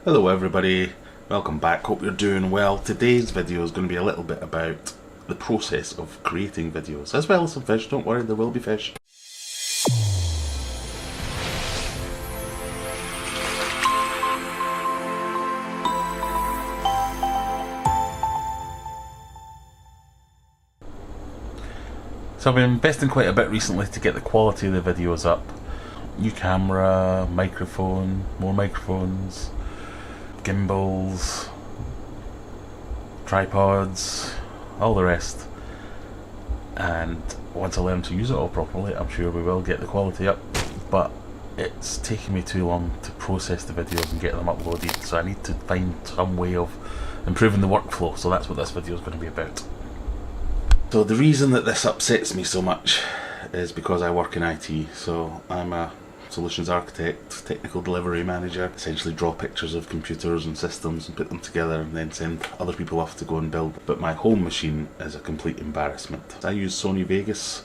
Hello everybody, welcome back, hope you're doing well. Today's video is going to be a little bit about the process of creating videos, as well as some fish. Don't worry, there will be fish. So I've been investing quite a bit recently to get the quality of the videos up. New camera, microphone, more microphones, gimbals, tripods, all the rest. And once I learn to use it all properly, I'm sure we will get the quality up. But it's taking me too long to process the videos and get them uploaded, so I need to find some way of improving the workflow. So that's what this video is going to be about. So the reason that this upsets me so much is because I work in IT. So I'm a solutions architect, technical delivery manager, essentially draw pictures of computers and systems and put them together and then send other people off to go and build. But my home machine is a complete embarrassment. I use Sony Vegas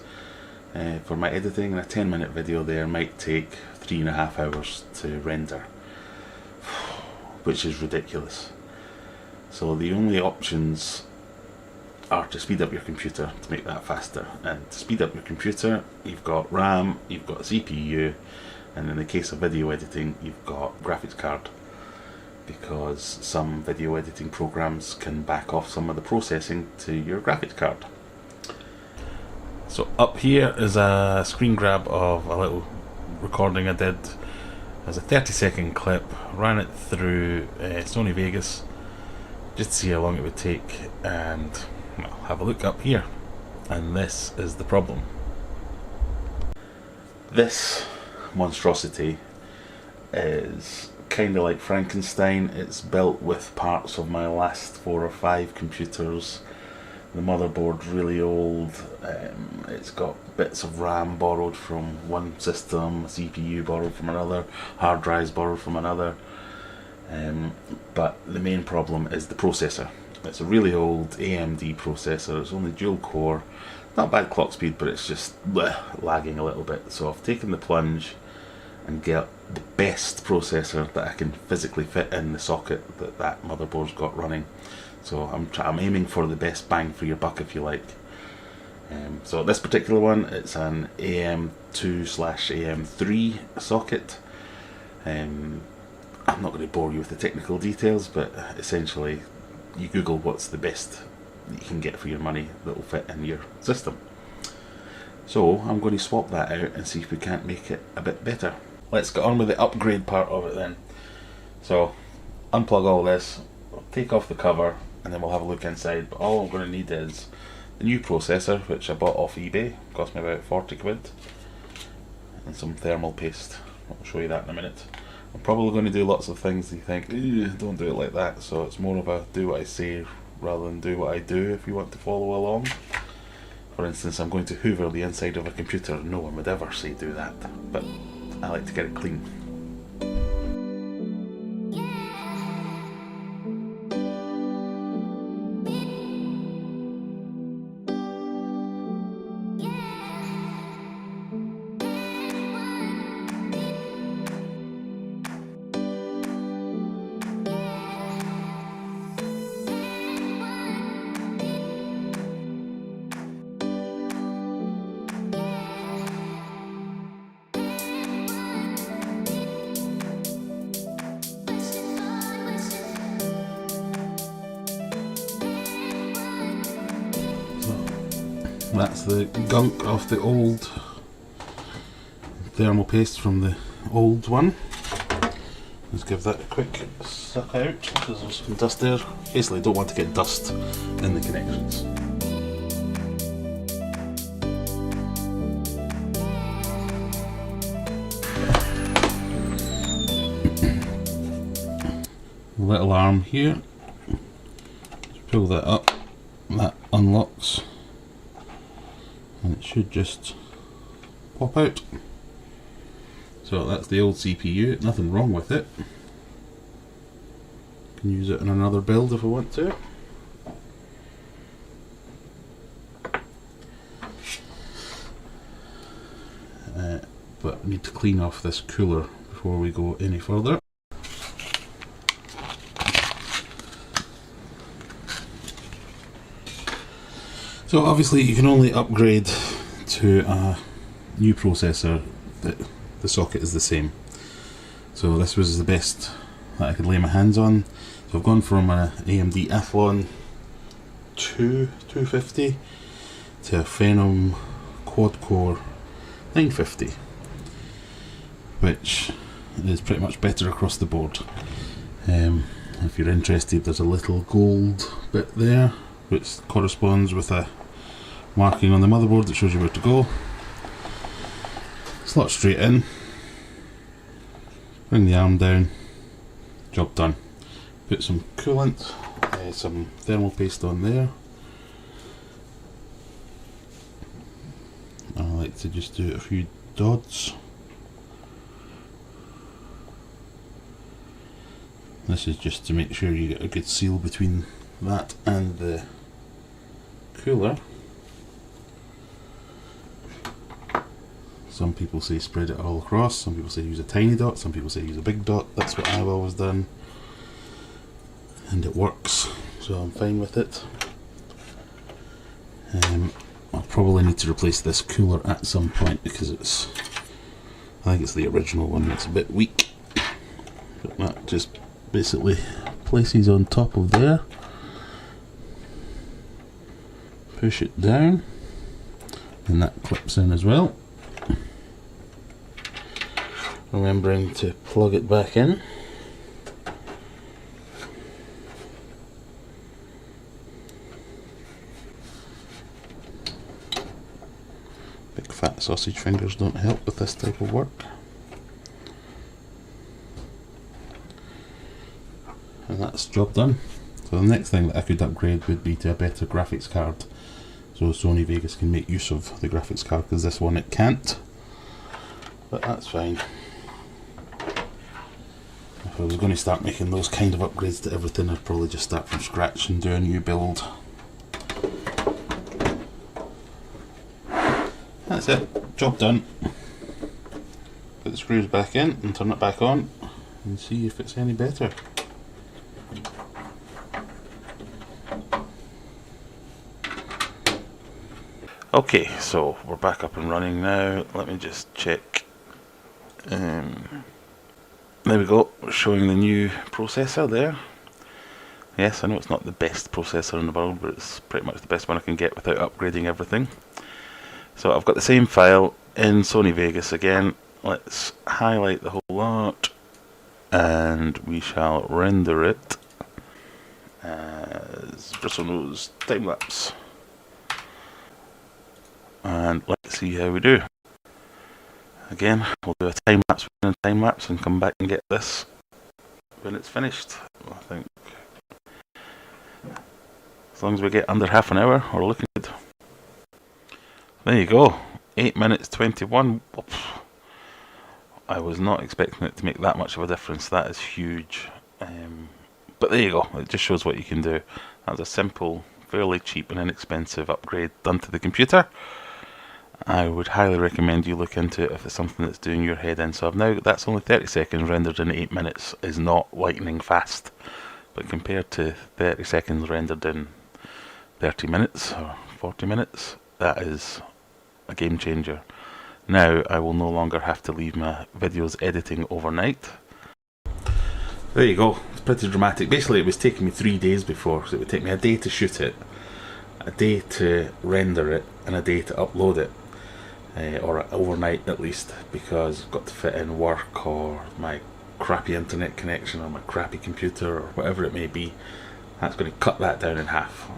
for my editing, and a 10-minute video there might take 3.5 hours to render, which is ridiculous. So the only options are to speed up your computer to make that faster. And to speed up your computer, you've got RAM, you've got CPU, and in the case of video editing, you've got graphics card, because some video editing programs can back off some of the processing to your graphics card. So up here is a screen grab of a little recording I did as a 30-second clip, ran it through Sony Vegas just to see how long it would take, and well, have a look up here. And this is the problem. This monstrosity is kind of like Frankenstein. It's built with parts of my last 4 or 5 computers. The motherboard's really old. It's got bits of RAM borrowed from one system, CPU borrowed from another, hard drives borrowed from another. But the main problem is the processor. It's a really old AMD processor. It's only dual core, not bad clock speed, but it's just lagging a little bit. So I've taken the plunge and get the best processor that I can physically fit in the socket that motherboard's got running. So I'm aiming for the best bang for your buck, if you like. So this particular one, it's an AM2/AM3 socket. I'm not going to bore you with the technical details, but essentially you Google what's the best that you can get for your money that will fit in your system. So I'm going to swap that out and see if we can't make it a bit better. Let's get on with the upgrade part of it then. So unplug all this, take off the cover, and then we'll have a look inside. But all I'm going to need is the new processor, which I bought off eBay, cost me about 40 quid, and some thermal paste. I'll show you that in a minute. I'm probably going to do lots of things that you think, don't do it like that, so it's more of a do what I say rather than do what I do if you want to follow along. For instance, I'm going to hoover the inside of a computer. No one would ever say do that, but I like to get it clean. That's the gunk of the old thermal paste from the old one. Let's give that a quick suck out because there's some dust there. Basically, don't want to get dust in the connections. Little arm here. Just pull that up. That unlocks. And it should just pop out. So that's the old CPU, nothing wrong with it. Can use it in another build if I want to. But I need to clean off this cooler before we go any further. So obviously you can only upgrade to a new processor that the socket is the same. So this was the best that I could lay my hands on. So I've gone from an AMD Athlon 250 to a Phenom quad-core 950, which is pretty much better across the board. If you're interested, there's a little gold bit there which corresponds with a marking on the motherboard that shows you where to go. Slot straight in, bring the arm down, job done. Put some coolant, some thermal paste on there. I like to just do a few dots. This is just to make sure you get a good seal between that and the cooler. Some people say spread it all across, some people say use a tiny dot, some people say use a big dot. That's what I've always done, and it works, so I'm fine with it. I'll probably need to replace this cooler at some point because I think it's the original one that's a bit weak. But that just basically places on top of there. Push it down, and that clips in as well. Remembering to plug it back in. Big fat sausage fingers don't help with this type of work. And that's job done. So the next thing that I could upgrade would be to a better graphics card, so Sony Vegas can make use of the graphics card, because this one it can't. But that's fine. If I was going to start making those kind of upgrades to everything, I'd probably just start from scratch and do a new build. That's it, job done. Put the screws back in and turn it back on and see if it's any better. Okay, so we're back up and running now. Let me just check. There we go, showing the new processor there. Yes, I know it's not the best processor in the world, but it's pretty much the best one I can get without upgrading everything. So I've got the same file in Sony Vegas again. Let's highlight the whole lot, and we shall render it as Bristlenose timelapse. And let's see how we do. Again, we'll do a time-lapse within a time-lapse and come back and get this when it's finished. I think as long as we get under half an hour, we're looking good. There you go, 8 minutes 21. I was not expecting it to make that much of a difference. That is huge. But there you go, it just shows what you can do. That was a simple, fairly cheap and inexpensive upgrade done to the computer. I would highly recommend you look into it if it's something that's doing your head in. So I've now, that's only 30 seconds rendered in 8 minutes, is not lightning fast. But compared to 30 seconds rendered in 30 minutes or 40 minutes, that is a game changer. Now I will no longer have to leave my videos editing overnight. There you go, it's pretty dramatic. Basically it was taking me 3 days before, so it would take me a day to shoot it, a day to render it, and a day to upload it. Or overnight at least, because I've got to fit in work or my crappy internet connection or my crappy computer or whatever it may be. That's going to cut that down in half,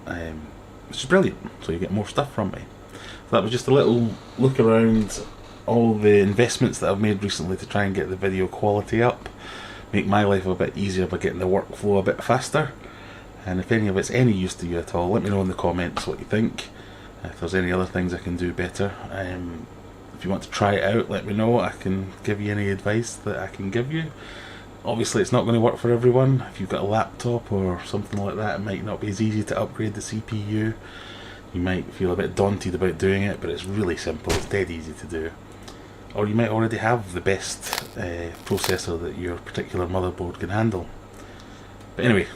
which is brilliant, so you get more stuff from me. So that was just a little look around all the investments that I've made recently to try and get the video quality up, make my life a bit easier by getting the workflow a bit faster. And if any of it's any use to you at all, let me know in the comments what you think. If there's any other things I can do better. If you want to try it out, let me know. I can give you any advice that I can give you. Obviously it's not going to work for everyone. If you've got a laptop or something like that, it might not be as easy to upgrade the CPU. You might feel a bit daunted about doing it, but it's really simple, it's dead easy to do. Or you might already have the best processor that your particular motherboard can handle. But anyway,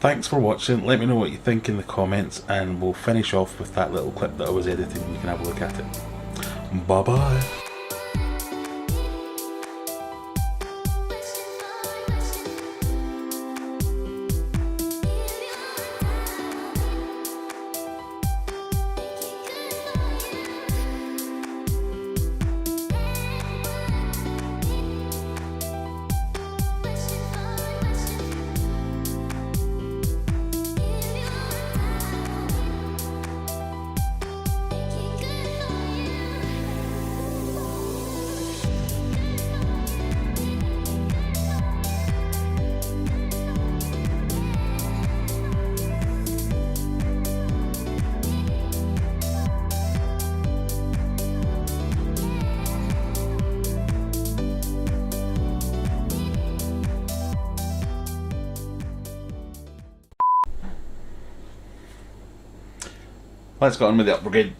thanks for watching. Let me know what you think in the comments, and we'll finish off with that little clip that I was editing. You can have a look at it. Bye bye. Let's get on with the upgrade.